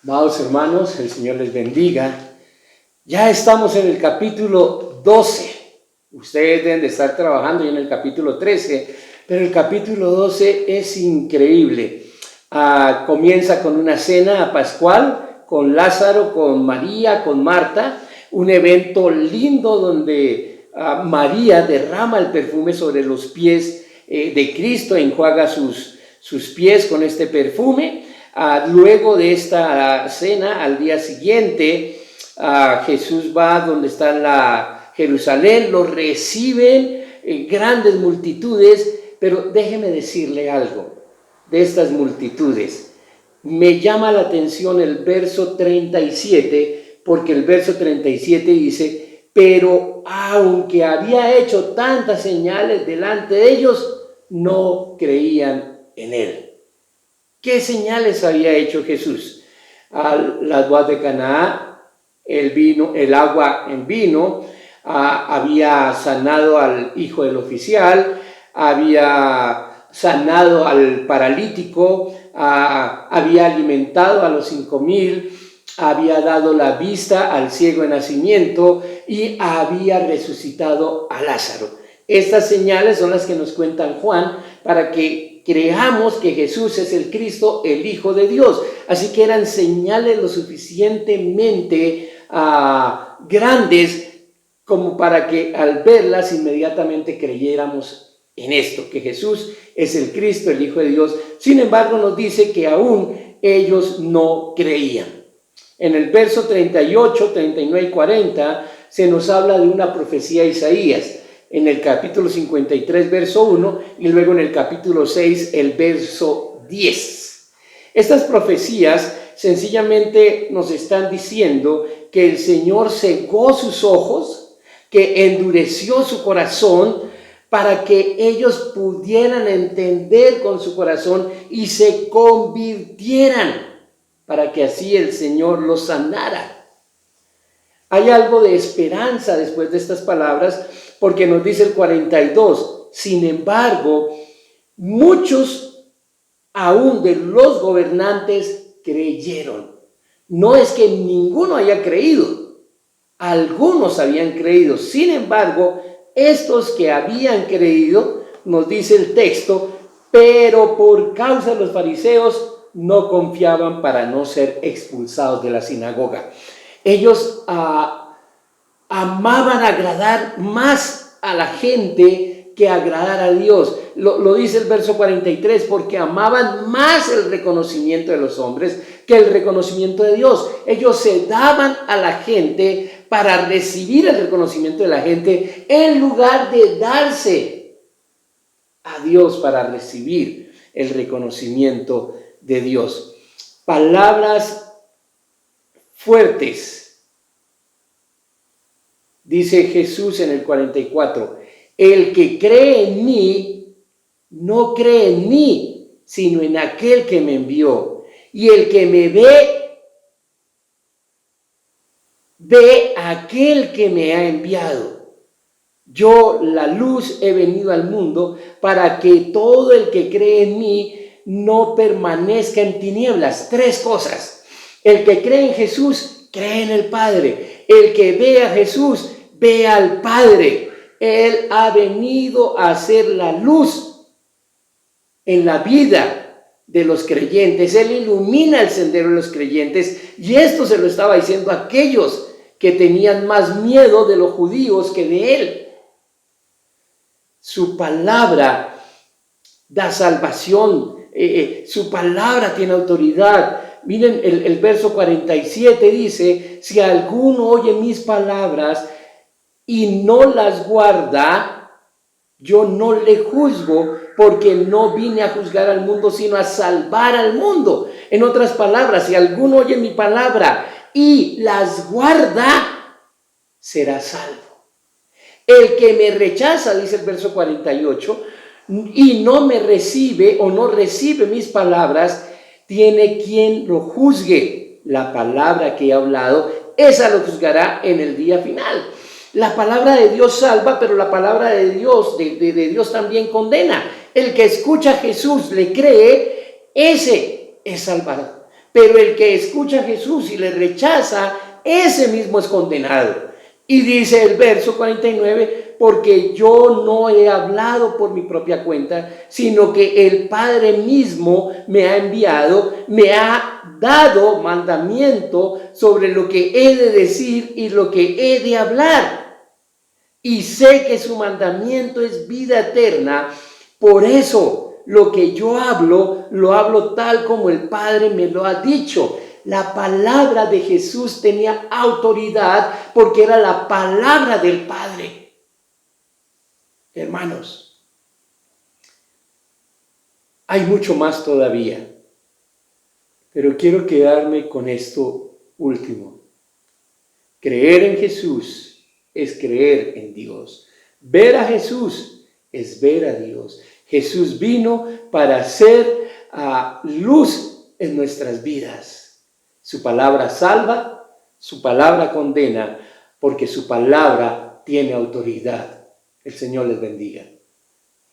Amados hermanos, el Señor les bendiga. Ya estamos en el capítulo 12. Ustedes deben de estar trabajando ya en el capítulo 13, pero el capítulo 12 es increíble. Comienza con una cena pascual, con Lázaro, con María, con Marta, un evento lindo donde María derrama el perfume sobre los pies de Cristo, enjuaga sus pies con este perfume. Luego de esta cena, al día siguiente, Jesús va donde está la Jerusalén, lo reciben grandes multitudes, pero déjeme decirle algo de estas multitudes. Me llama la atención el verso 37, porque el verso 37 dice: pero aunque había hecho tantas señales delante de ellos, no creían en él. ¿Qué señales había hecho Jesús? Las bodas de Caná, el agua en vino, había sanado al hijo del oficial, había sanado al paralítico, había alimentado a los 5,000, había dado la vista al ciego de nacimiento y había resucitado a Lázaro. Estas señales son las que nos cuentan Juan para que creamos que Jesús es el Cristo, el Hijo de Dios. Así que eran señales lo suficientemente grandes como para que al verlas inmediatamente creyéramos en esto, que Jesús es el Cristo, el Hijo de Dios. Sin embargo, nos dice que aún ellos no creían. En el verso 38, 39 y 40 se nos habla de una profecía de Isaías. En el capítulo 53, verso 1, y luego en el capítulo 6, el verso 10. Estas profecías sencillamente nos están diciendo que el Señor cegó sus ojos, que endureció su corazón para que ellos pudieran entender con su corazón y se convirtieran, para que así el Señor los sanara. Hay algo de esperanza después de estas palabras, porque nos dice el 42, sin embargo, muchos aún de los gobernantes creyeron. No es que ninguno haya creído, algunos habían creído. Sin embargo, estos que habían creído, nos dice el texto, pero por causa de los fariseos no confiaban para no ser expulsados de la sinagoga. Ellos amaban agradar más a la gente que agradar a Dios. Lo dice el verso 43, porque amaban más el reconocimiento de los hombres que el reconocimiento de Dios. Ellos se daban a la gente para recibir el reconocimiento de la gente en lugar de darse a Dios para recibir el reconocimiento de Dios. Palabras fuertes. Dice Jesús en el 44, el que cree en mí, no cree en mí, sino en aquel que me envió. Y el que me ve, ve a aquel que me ha enviado. Yo, la luz, he venido al mundo para que todo el que cree en mí no permanezca en tinieblas. 3 cosas. El que cree en Jesús, cree en el Padre. El que ve a Jesús, ve al Padre. Él ha venido a hacer la luz en la vida de los creyentes. Él ilumina el sendero de los creyentes. Y esto se lo estaba diciendo a aquellos que tenían más miedo de los judíos que de él. Su palabra da salvación. Su palabra tiene autoridad. Miren, el verso 47 dice, si alguno oye mis palabras y no las guarda, yo no le juzgo, porque no vine a juzgar al mundo, sino a salvar al mundo. En otras palabras, si alguno oye mi palabra y las guarda, será salvo. El que me rechaza, dice el verso 48, y no me recibe o no recibe mis palabras, tiene quien lo juzgue. La palabra que he hablado, esa lo juzgará en el día final. La palabra de Dios salva, pero la palabra de Dios, de Dios también condena. El que escucha a Jesús, le cree, ese es salvado. pero el que escucha a Jesús y le rechaza, ese mismo es condenado. Y dice el verso 49, porque yo no he hablado por mi propia cuenta, sino que el Padre mismo me ha enviado, me ha dado mandamiento sobre lo que he de decir y lo que he de hablar. Y sé que su mandamiento es vida eterna. Por eso lo que yo hablo, lo hablo tal como el Padre me lo ha dicho. La palabra de Jesús tenía autoridad porque era la palabra del Padre. Hermanos, hay mucho más todavía, pero quiero quedarme con esto último. Creer en Jesús es creer en Dios. Ver a Jesús es ver a Dios. Jesús vino para ser luz en nuestras vidas. Su palabra salva, su palabra condena, porque su palabra tiene autoridad. El Señor les bendiga.